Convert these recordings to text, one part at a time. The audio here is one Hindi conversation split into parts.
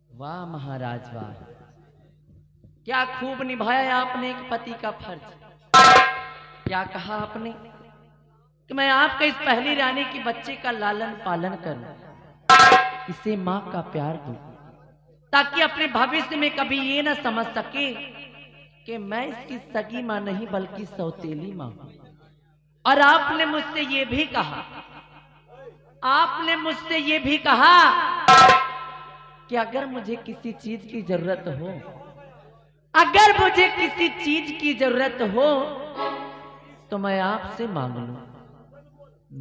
वाह महाराज वाह, क्या खूब निभाया आपने एक पति का फर्ज। क्या कहा आपने कि मैं आपका इस पहली रानी की बच्चे का लालन पालन करूं, इसे मां का प्यार दूं, ताकि अपने भविष्य में कभी ये ना समझ सके कि मैं इसकी सगी मां नहीं बल्कि सौतेली मां हूं। और आपने मुझसे ये भी कहा, आपने मुझसे ये भी कहा कि अगर मुझे किसी चीज की जरूरत हो, अगर मुझे किसी चीज की जरूरत हो तो मैं आपसे मांग लूं।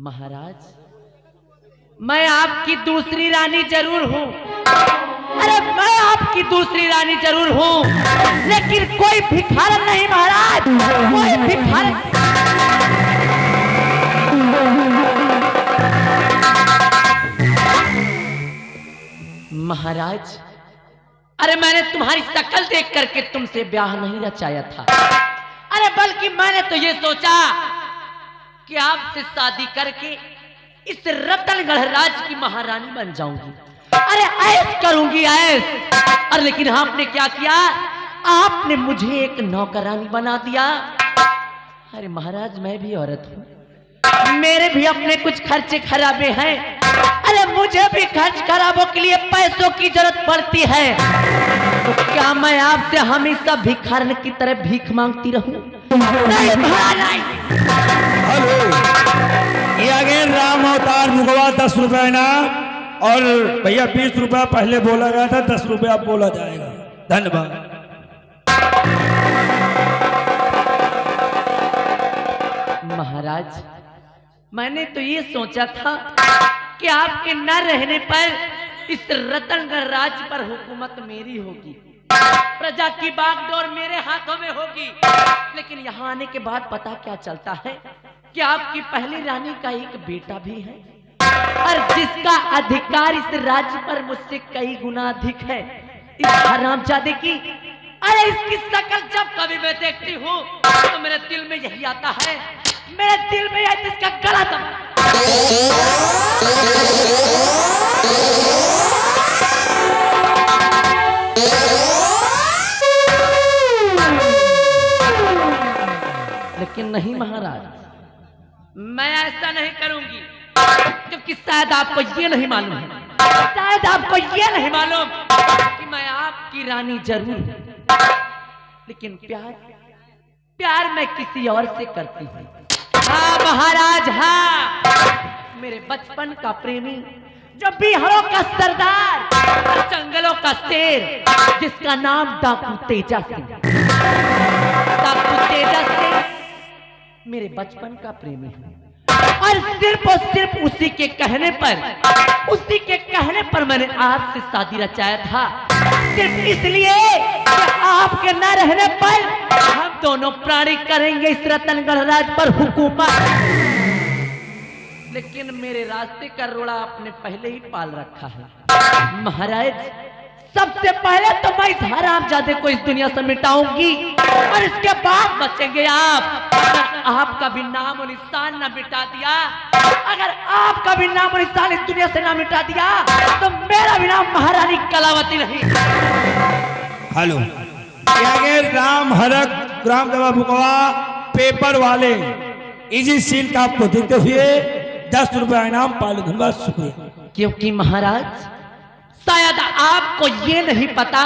महाराज, मैं आपकी दूसरी रानी जरूर हूं, अरे मैं आपकी दूसरी रानी जरूर हूं, लेकिन कोई भिखारन नहीं महाराज, कोई भिखारन। महाराज, अरे मैंने तुम्हारी शक्ल देख करके तुमसे ब्याह नहीं रचाया था, अरे बल्कि मैंने तो ये सोचा कि आपसे शादी करके इस रतनगढ़ राज की महारानी बन जाऊंगी, अरे ऐश करूंगी ऐश। और लेकिन आपने क्या किया, आपने मुझे एक नौकरानी बना दिया। अरे महाराज, मैं भी औरत हूं, मेरे भी अपने कुछ खर्चे खराबे हैं, अरे मुझे भी खर्च खराबों के लिए पैसों की जरूरत पड़ती है, तो क्या मैं आपसे हमेशा भिखारन की तरह भीख मांगती रहूं? नहीं महाराज। हेलो, ये आगे राम अवतार मुगवा 10 रुपए ना, और भैया 20 रुपया पहले बोला गया था, 10 रुपया बोला जाएगा। धन्यवाद। महाराज, मैंने तो ये सोचा था कि आपके न रहने पर इस रतनगढ़ राज्य पर हुकूमत मेरी होगी, प्रजा की बागडोर मेरे हाथों में होगी। लेकिन यहाँ आने के बाद पता क्या चलता है कि आपकी पहली रानी का एक बेटा भी है, और जिसका अधिकार इस राज्य पर मुझसे कई गुना अधिक है, इस हरामजादे की। अरे इसकी शक्ल जब कभी मैं देखती हूँ तो मेरे दिल में यही आता है, मेरे दिल में यही, इसका गला दबा। लेकिन नहीं महाराज, मैं ऐसा नहीं करूंगी, क्योंकि शायद आपको ये नहीं मालूम है, शायद आपको ये नहीं मालूम कि मैं आपकी रानी जरूर हूं, लेकिन प्यार, प्यार मैं किसी और से करती हूँ। हाँ महाराज, हाँ, मेरे बचपन का प्रेमी, जो बिहारों का सरदार, जंगलों का शेर, जिसका नाम डाकू तेजा सिंह, डाकू तेजा सिंह मेरे बचपन का प्रेमी है। और सिर्फ और सिर्फ उसी के कहने पर, उसी के कहने पर मैंने आपसे शादी रचाया था, सिर्फ इसलिए कि आपके न रहने पर हम दोनों प्राणी करेंगे इस रतनगढ़ राज पर हुकूमत। लेकिन मेरे रास्ते का रोड़ा आपने पहले ही पाल रखा है। महाराज, सबसे पहले तो मैं इस हरामजादे को इस दुनिया से मिटाऊंगी, और इसके बाद बचेंगे आप। अगर आपका भी नाम और निशान ना मिटा दिया, अगर आपका भी नाम और निशान इस दुनिया से ना मिटा दिया, तो मेरा भी नाम महारानी कलावती नहीं। हेलो, आगे राम हरक ग्राम देवा बुकवा पेपर वाले इजी सील का आपको देते हुए 10 रुपया इनाम पालो। धन्यवाद, शुक्रिया। क्योंकि महाराज, शायद आपको ये नहीं पता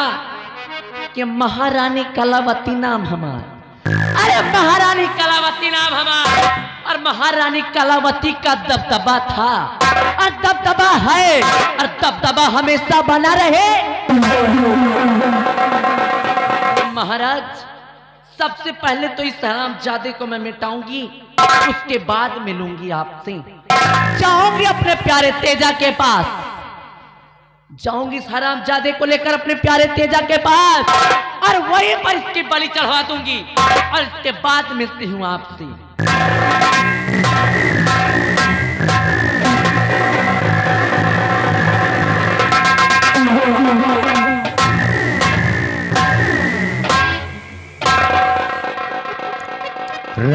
कि महारानी कलावती नाम हमारा, अरे महारानी कलावती नाम हमारा, और महारानी कलावती का दबदबा था, और दबदबा है, और दबदबा हमेशा बना रहे। महाराज, सबसे पहले तो इस हरामजादे को मैं मिटाऊंगी, उसके बाद मिलूंगी आपसे। जाऊंगी अपने प्यारे तेजा के पास, जाऊंगी इस हरामजादे को लेकर अपने प्यारे तेजा के पास, और वहीं पर इसकी बलि चढ़वा दूंगी, और इसके बाद मिलती हूं आपसे।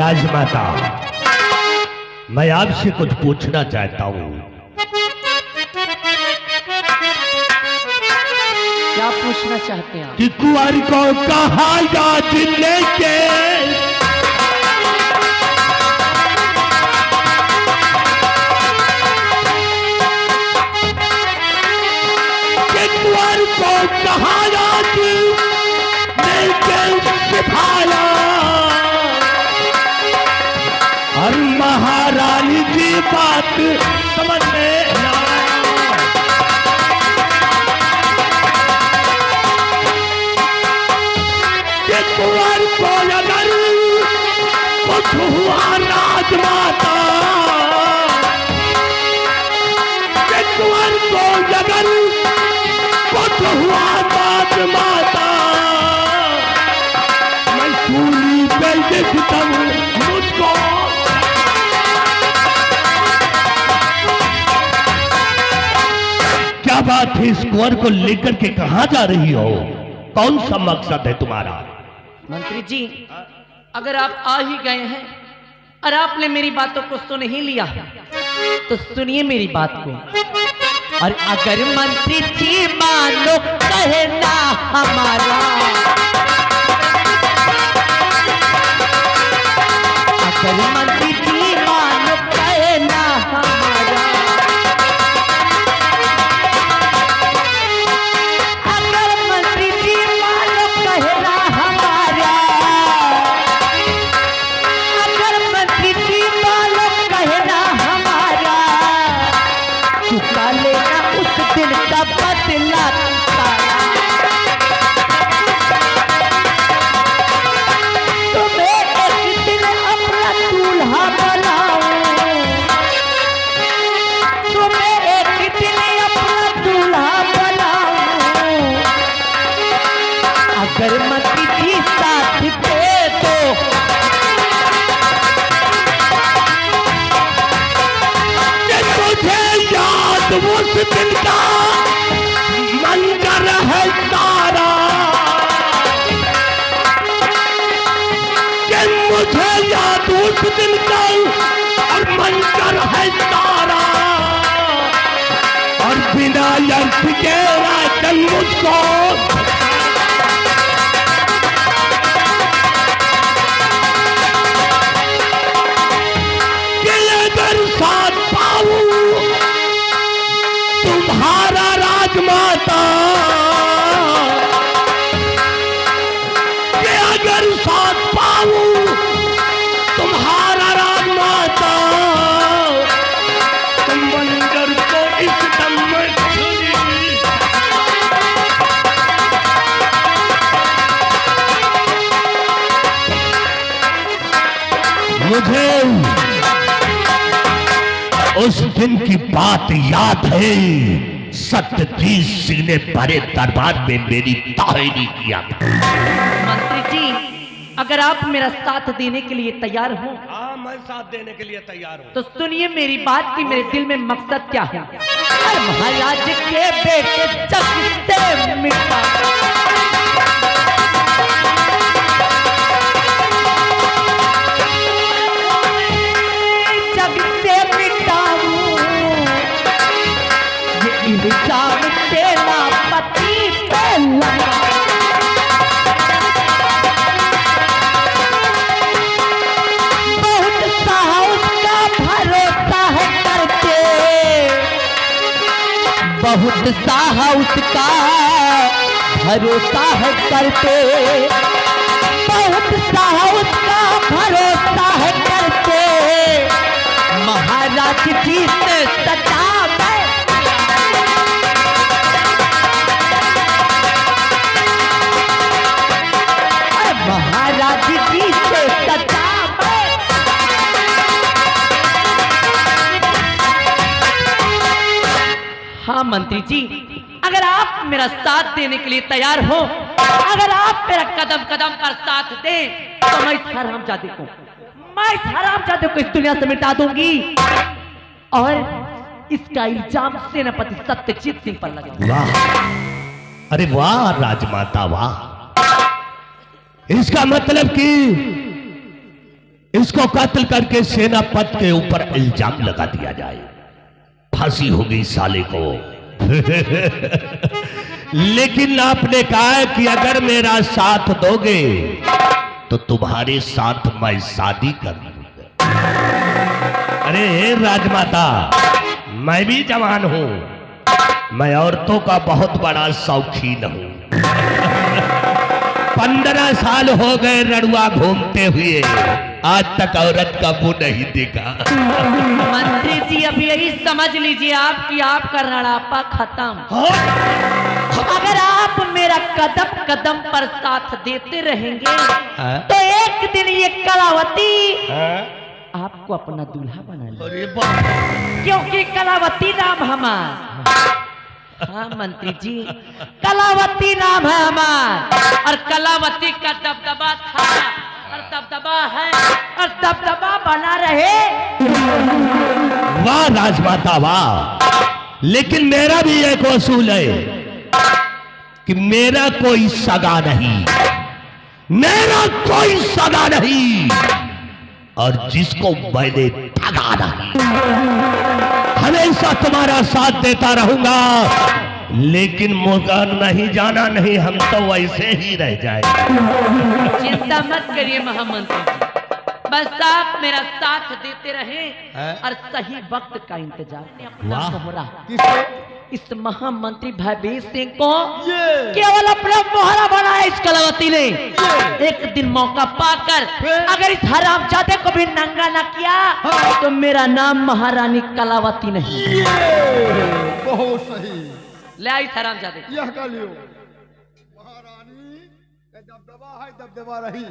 राजमाता, मैं आपसे कुछ पूछना चाहता हूँ। क्या पूछना चाहते हैं आप? कि कुंवर को कहा याद लेके कुंवर को कहा याद लेके सिखाया और महारानी की बात समझ में ना कुंवर को अगर कुछ हुआ राजमाता, कुंवर को अगर कुछ हुआ राजमाता, मैं सूली पे देखता हूँ मुझको। क्या बात है, इस कुंवर को लेकर के कहाँ जा रही हो? कौन सा मकसद है तुम्हारा? मंत्री जी, अगर आप आ ही गए हैं और आपने मेरी बातों को सुन ही लिया तो सुनिए मेरी बात को। और अगर मंत्री जी मानो कहना हमारा, अगर मंत्री जी मानो कहना हमारा, अगर मंत्री जी मानो कहना हमारा, अगर मंत्री जी मानो कहना हमारा, चुका लेना उस दिन का बदला तारा। तुम्हें एक दिन अपना दूल्हा बनाऊं, तुम्हें एक दिन अपना दूल्हा बनाऊं, अगर मंत्री जी साथ दे दो, मुझे याद उस दिन का मंजर है सारा, कि मुझे याद उस दिन का और मंजर है सारा, और बिना यर्थ के राजन मुझको साथ पाऊं तुम्हारा राजमाता, कि अगर साथ पाऊं तुम्हारा राजमाता, तुम मंजर को इस दम में छुरी। मुझे उस दिन की बात याद है, सत्यजीत सिंह ने बड़े दरबार में मेरी तारीफ किया था। मंत्री जी, अगर आप मेरा साथ देने के लिए तैयार हो, हाँ, मैं साथ देने के लिए तैयार हूँ। तो सुनिए मेरी बात की मेरे दिल में मकसद क्या है। महाराज के बेटे जग से मिटा, जग से मिटाऊं ये इल्जाम तेरा पति पे लगा। बहुत साहस का भरोसा है करते, बहुत साहस का भरोसा है करते, बहुत साहस का भरोसा है करते, महाराज जी से सचा मैं, महाराज जी से सचा मैं। हाँ मंत्री जी, अगर आप मेरा साथ देने के लिए तैयार हो, अगर आप मेरा कदम कदम पर साथ दें, तो मैं इस हरामजादे को, मैं इस हरामजादे को इस दुनिया से मिटा दूंगी और इसका इल्जाम सेनापति सत्यजीत सिंह पर लगेगा। वाह, अरे वाह राजमाता वाह। इसका मतलब कि इसको कत्ल करके सेनापति के ऊपर इल्जाम लगा दिया जाए, फांसी होगी साले को। लेकिन आपने कहा कि अगर मेरा साथ दोगे तो तुम्हारे साथ मैं शादी कर लूंगा। अरे राजमाता, मैं भी जवान हूं, मैं औरतों का बहुत बड़ा शौकीन हूं। 15 साल हो गए रड़ुआ घूमते हुए, आज तक औरत का मुंह नहीं देखा। मंत्री जी अब यही समझ लीजिए आप कि आपका रड़ापा खत्म। अगर आप मेरा कदम कदम पर साथ देते रहेंगे तो एक दिन ये कलावती आपको अपना दूल्हा बना ले, क्योंकि कलावती नाम हमारा। हाँ मंत्री जी, कलावती नाम है हमारा, और कलावती का दबदबा था और दबदबा है और दबदबा बना रहे। वाह राजमाता वाह, लेकिन मेरा भी एक उसूल है कि मेरा कोई सगा नहीं, मेरा कोई सगा नहीं, और जिसको मैंने ठगा नहीं, हमेशा तुम्हारा साथ देता रहूंगा। लेकिन मुझे नहीं जाना नहीं, हम तो वैसे ही रह जाए। चिंता मत करिए महामंत्री जी, बस आप मेरा साथ देते रहें और सही वक्त का इंतजार करें। अपना वाह। मोहरा इस महामंत्री भयभीत सिंह को केवल अपना मोहरा बनाया इस कलावती ने। एक दिन मौका पाकर अगर इस हरामजादे को भी नंगा न किया तो मेरा नाम महारानी कलावती नहीं। बहुत सही, ले आई हरामजादे। यह कर लियो महारानी, दबदबा है दबदबा रही।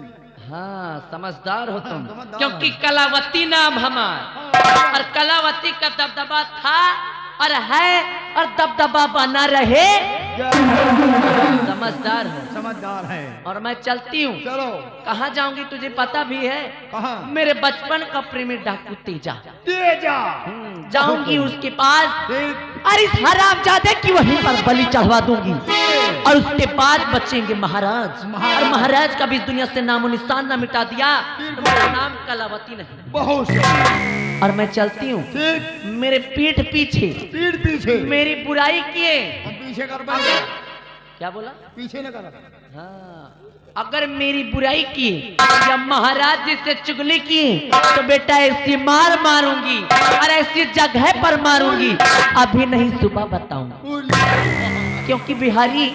हाँ समझदार हो तुम, समझदार। क्योंकि कलावती नाम हमारा और कलावती का दबदबा था और है और दबदबा बना रहे। समझदार हो, समझदार है। और मैं चलती हूँ। चलो, कहाँ जाऊंगी तुझे पता भी है? कहाँ? मेरे बचपन का प्रेमी डाकू तेजा। तेजा जाऊंगी उसके पास ठीक। और इस हरामजादे की वहीं पर बलि चढ़वा दूंगी, और उसके बाद बचेंगे महाराज। और महाराज का भी इस दुनिया से नामो निशान न मिटा दिया तो मेरा नाम कलावती नहीं। बहुत सही, और मैं चलती हूँ। ठीक। मेरे पीठ पीछे पीठ पीछे मेरी बुराई किए। हम पीछे कर पाएंगे, क्या बोला? पीछे न कर। हाँ, अगर मेरी बुराई की या महाराज जी से चुगली की तो बेटा ऐसी मार मारूंगी और ऐसी जगह पर मारूंगी, अभी नहीं सुबह बताऊंगा। क्योंकि बिहारी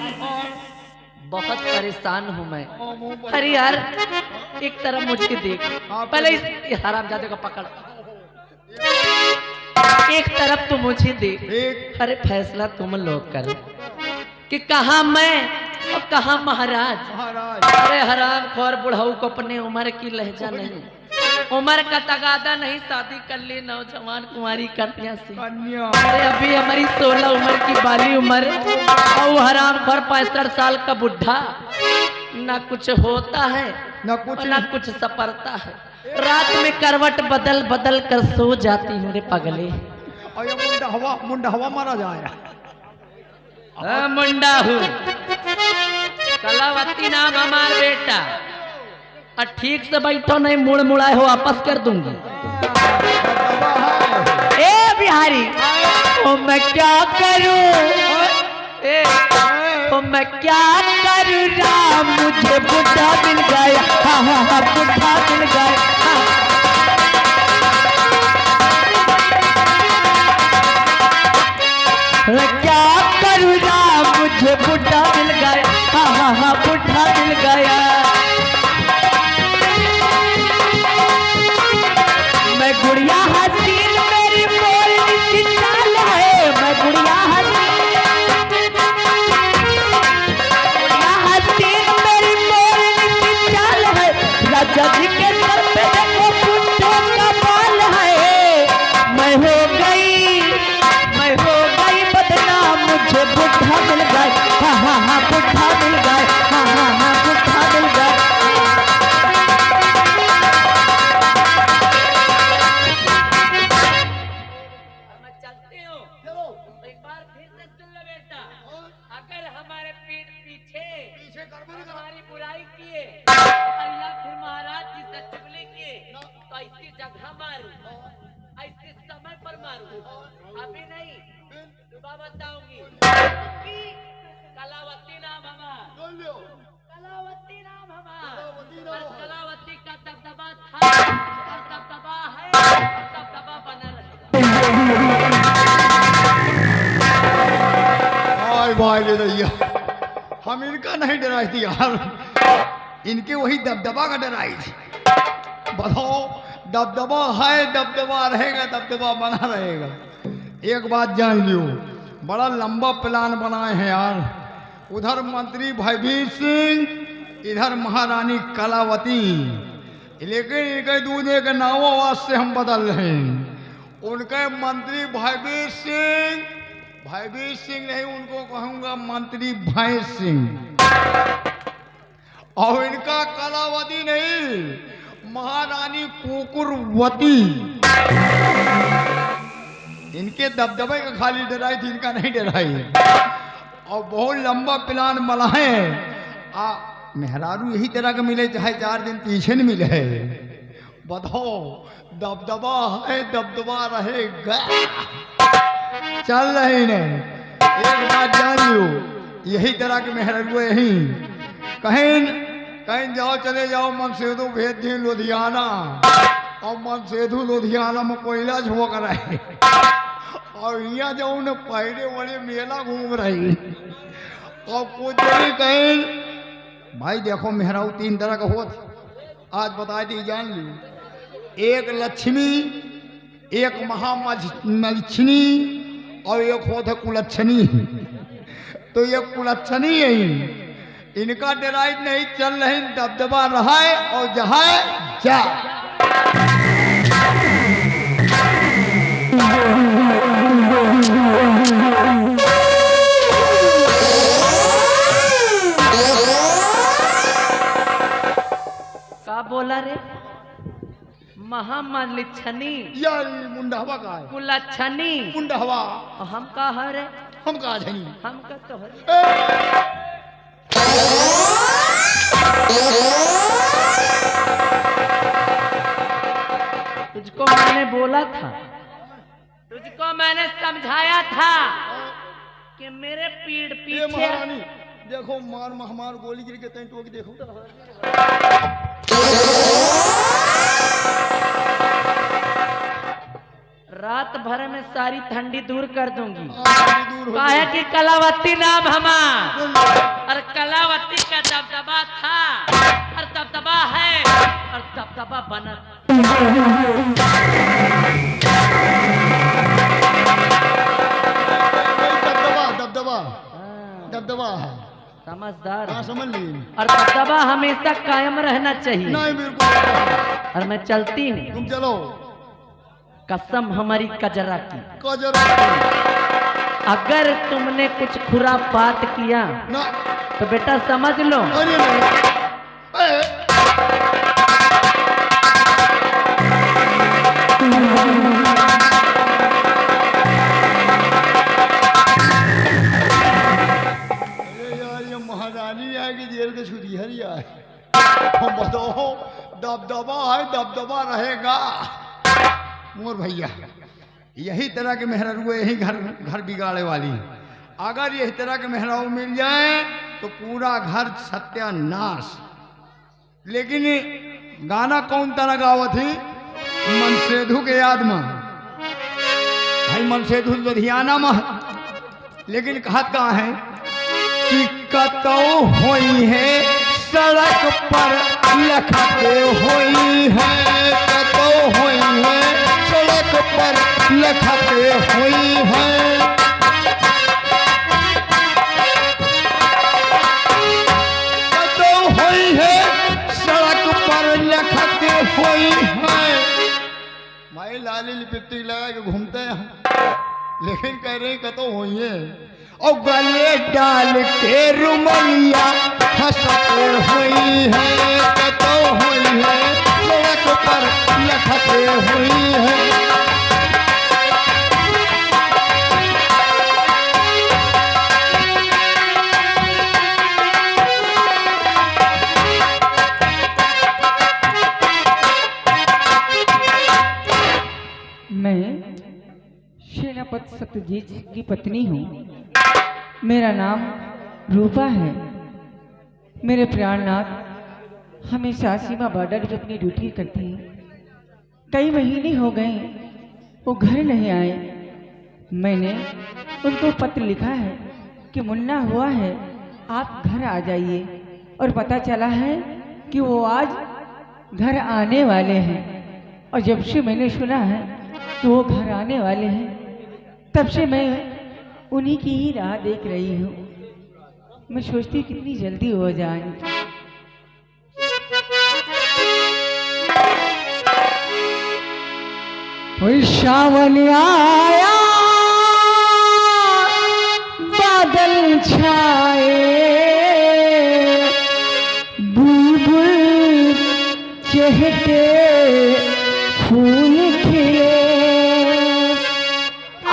बहुत परेशान हूं मैं। हरिहर एक तरफ मुझे देख, पहले इस हरामजादे को पकड़, एक तरफ तो मुझे देख। ठीक। अरे फैसला तुम लोग करो कि कहा मैं और कहा महाराज। महाराज अरे हराम खोर बुढ़ाऊ को अपने उम्र की लहजा नहीं, उम्र का तगादा नहीं, शादी कर ली नौजवान कुमारी कन्या से। कन्या, अरे अभी हमारी 16 उम्र की बाली उम्र और वो हराम खोर 65 साल का बुढ़ा, ना कुछ होता है न कुछ और ना कुछ सपरता है। रात में करवट बदल बदल कर सो जाती हूँ रे पगले। और ये मुंडा हवा मारा जाए। मुंडा हूँ, कलावती नाम हमार बेटा, और ठीक से बैठो नहीं मुड़ मुड़ाए हो वापस कर दूंगी। ए बिहारी, ओ मैं क्या करूं, ए ओ मैं क्या करूं राम, मुझे बुढ़ा मिल गया। हाँ हाँ हाँ बुढ़ा मिल गया। मैं क्या करूं राम, मुझे बुढ़ा मिल गया। हाँ हाँ हाँ बुढ़ा मिल गया। मैं गुड़िया हसीन मेरी मोरनी की चाल है, मैं गुड़िया हसीन मेरी मोरनी की चाल है। राजा जी के सर पे देखो बुढ़े का बाल है। मैं हो गई बदनाम, मुझे बुढ़ा मिल गया। हाँ हाँ हाँ बुढ़ा मिल गया। हाँ हाँ हाँ बुढ़ा मिल गया। मैं चलती हूँ। एक बार फिर से सुन लो बेटा, अगर हमारे पीठ पीछे हमारी बुराई किए और या फिर महाराज जी से चुगली किए ऐसी जगह मारू, ऐसे समय पर मारू, अभी नहीं सुबह बताऊंगी। कलावती नाम हमारा, बोल लो कलावती नाम हमारा, कलावती नाम और है। कलावती का दबदबा था और दबदबा है और दबदबा बना रहेगा। हाय भाई ले रैया, हम इनका नहीं डराई थी यार, इनके वही दबदबा का डराई थी। बताओ, दबदबा है, दबदबा रहेगा, दबदबा बना रहेगा। एक बात जान लियो, बड़ा लंबा प्लान बनाए हैं यार। उधर मंत्री भयवीर सिंह, इधर महारानी कलावती, लेकिन इनके दूसरे के नामों आवाज से हम बदल रहे हैं। उनके मंत्री भयवीर सिंह, भयवीर सिंह नहीं, उनको कहूंगा मंत्री भय सिंह। और इनका कलावती नहीं, महारानी कुकुरवती। इनके दबदबे का खाली डराई थी, इनका नहीं डराई। और बहुत लंबा प्लान बना है। मेहरारू यही तरह का मिले, चाहे 4 दिन पीछे नहीं मिले। बताओ, दबदबा है, दबदबा रहेगा। चल रहे ने, एक बात जान लियो, यही तरह के मेहरारू यही कहीं कहीं जाओ, चले जाओ, मनसेधु भेज दिए लुधियाना, और मनसेधु लुधियाना में कोयला झोंक रहे, और यहाँ जाओ न पहले बड़े मेला घूम रही। और कुछ भी कहीं भाई देखो, मेहराऊ 3 तरह का होत, आज बता दी जान ली। एक लक्ष्मी, एक महामलक्ष्मी, और एक होत है कुलच्छनी। तो ये कुलच्छनी है, इनका डराइट नहीं, चल रही, दबदबा रहा है और जहाँ जा। का बोला रे? महामलक्ष्मी, यार मुंडहवा का है, कुलच्छनी, मुंडहवा। और हम का है रे? हम कहा जानी, हम का तो है। तुझको मैंने बोला था, तुझको मैंने समझाया था कि मेरे पीठ ये पीछे। महारानी देखो, मार हमार गोली गिर के तैं टोक देखो। रात भर में सारी ठंडी दूर कर दूंगी। दूर हो काहे कि कलावती नाम हमार, और कलावती का दबदबा था और दबदबा है और दबदबा बना। दबदबा, दबदबा, हाँ, दबदबा है। समझदार। हाँ समझ ली। और दबदबा हमेशा कायम रहना चाहिए। नहीं बिल्कुल, और मैं चलती हूँ, तुम चलो। कसम हमारी कजरा की, कजरा अगर तुमने कुछ खुरापात किया ना, तो बेटा समझ लो अरे नहीं। अरे यार, ये महारानी आएगी जेल के छुरी है यार। हम बताओ, दबदबा है, दबदबा रहेगा। मोर भैया, यही तरह के मेहरारू, यही घर बिगाड़े वाली। अगर यही तरह के मेहरारू मिल जाए तो पूरा घर सत्यानाश। लेकिन गाना कौन तरह गावत थी? मनसेधु के याद में भाई, मनसेधु लुधियाना में। लेकिन कहत कहाँ है कि कतो होई है सड़क पर लखते होई है, कतो होई है सड़क पर लखते होई है। कतो होई है सड़क पर लखते होई है। भाई लाली लिपस्टिक लगा के घूमते हैं हम, लेकिन कह रहे कतो होई है। और गले डाल के रुमलिया हंसते हुई है, कतो हुई है सड़क पर लखते हुई है। सेनापति सत्यजीत की पत्नी हूँ। मेरा नाम रूपा है। मेरे प्राणनाथ हमेशा सीमा बॉर्डर पे अपनी ड्यूटी करते हैं। कई महीने हो गए वो घर नहीं आए। मैंने उनको पत्र लिखा है कि मुन्ना हुआ है, आप घर आ जाइए। और पता चला है कि वो आज घर आने वाले हैं। और जब से मैंने सुना है कि वो घर आने वाले हैं, तब से मैं उन्हीं की ही राह देख रही हूँ। मैं सोचती कितनी जल्दी हो जाए। सावन आया, बादल छाए, बुलबुल चहके, फूल खिले,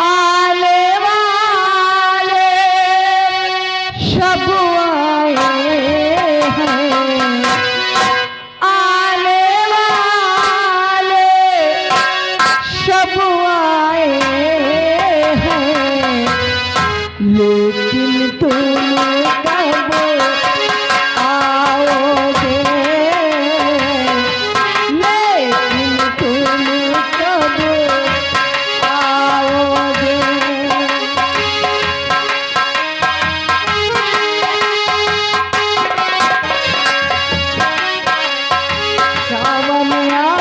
आने वाले सब आए हैं, आने वाले सब आए हैं, लेकिन तुम कब आओगे, लेकिन तुम कब आओगे। सावन आया,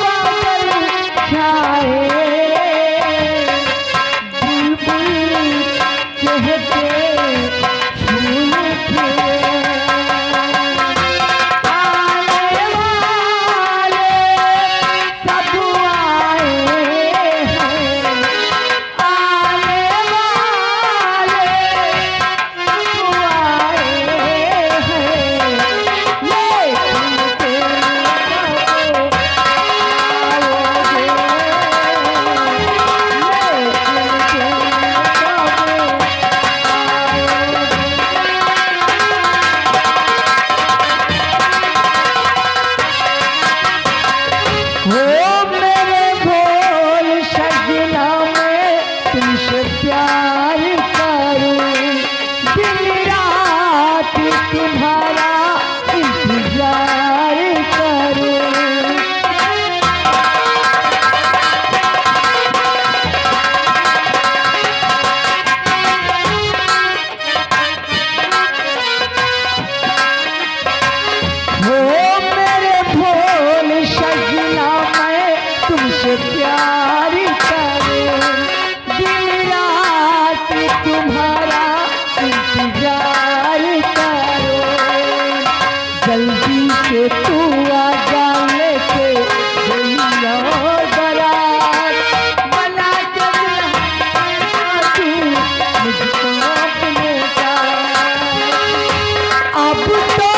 बादल छाए, बुलबुल चहके, फूल खिले, आने वाले सब आए हैं, आने वाले सब आए हैं, लेकिन तुम कब आओगे, लेकिन तुम कब हो मेरे भोल सजना, मैं तुमसे प्यार करूं, दिन रात तुम्हारा इंतजार करूं। हो मेरे भोल सजना, मैं तुमसे प्यार करूं, दिन रात तुम्हारा इंतजार करूं। जल्दी से तू आ जाने के दुनिया बरात, बना के दिला तू मुझको अपने का। अब तो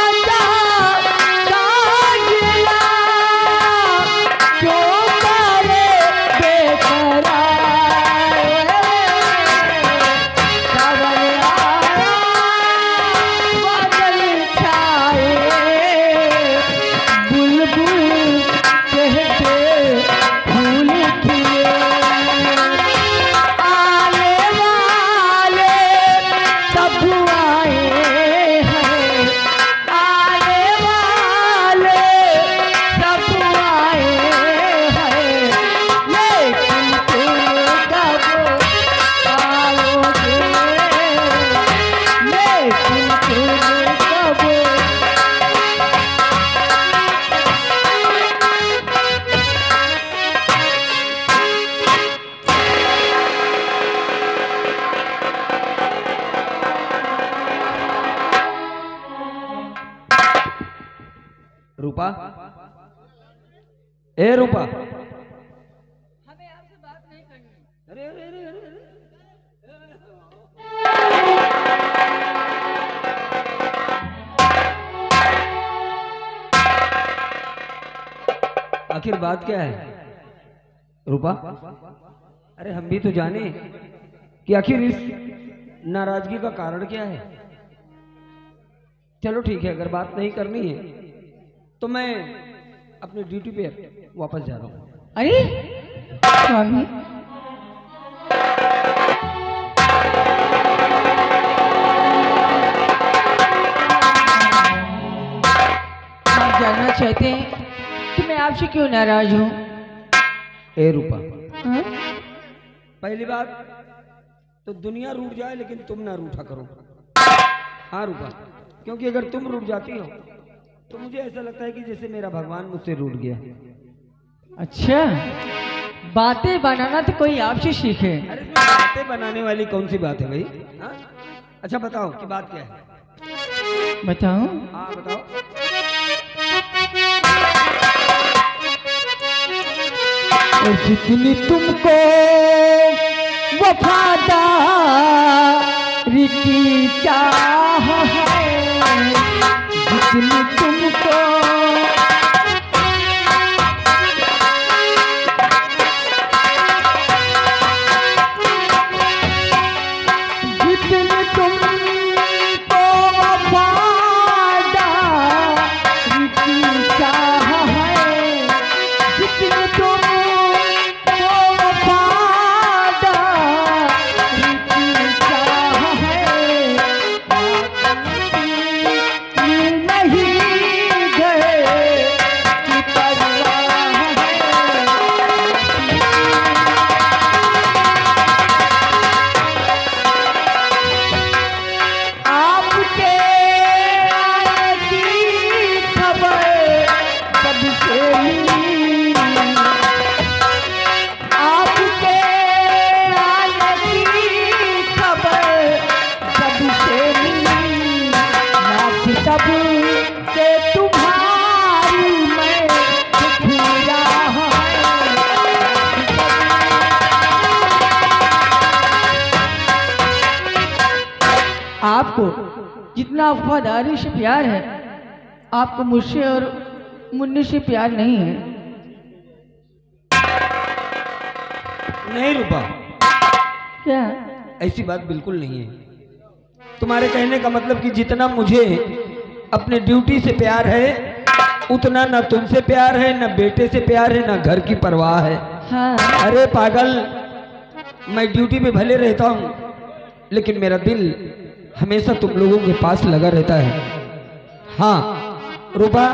आजा साजना, क्यों करे बेकरार। सावन आया, बादल छाए, बुलबुल चहके, फूल खिले, आने वाले सब आए हैं, आने वाले सब आए हैं, लेकिन तुम कब आओगे, लेकिन तुम कब। रूपा, ए रूपा, हमें आपसे बात नहीं करनी। अरे अरे अरे अरे आखिर बात क्या है रूपा? अरे हम भी तो जाने कि आखिर इस नाराजगी का कारण क्या है। चलो ठीक है, अगर बात नहीं करनी है तो मैं अपनी ड्यूटी पे वापस जा रहा हूँ। अरे स्वामी, आप जानना चाहते हैं कि मैं आपसे क्यों नाराज हूँ? ए रूपा, हाँ? पहली बात तो दुनिया रूठ जाए लेकिन तुम ना रूठा करो। हाँ रूपा, क्योंकि अगर तुम रूठ जाती हो तो मुझे ऐसा लगता है कि जैसे मेरा भगवान मुझसे रूठ गया। अच्छा, बातें बनाना तो कोई आपसे सीखे। अरे इसमें बातें बनाने वाली कौन सी बात है भाई? हाँ? अच्छा बताओ कि बात क्या है? बताऊं? हाँ बताओ। और जितनी तुमको वफादारी की चाह है, जितनी तुमको जितनी तुमको वफादारी की चाह है, जितनी तुमको वफादारी की चाह है, नहीं गए कि परवाह है। आपके आने की खबर कब से मिली, आपके आने की खबर कब से मिली, नाथ तब से तुम्हारी मैं फिरा है। आपको जितना वफादारी से प्यार है, आपको मुझसे और मुन्नी से प्यार नहीं है। नहीं रूपा, क्या? ऐसी बात बिल्कुल नहीं है। तुम्हारे कहने का मतलब कि जितना मुझे अपने ड्यूटी से प्यार है उतना ना तुमसे प्यार है, ना बेटे से प्यार है, ना घर की परवाह है। हाँ, अरे पागल, मैं ड्यूटी पे भले रहता हूँ लेकिन मेरा दिल हमेशा तुम लोगों के पास लगा रहता है। हाँ रूपा,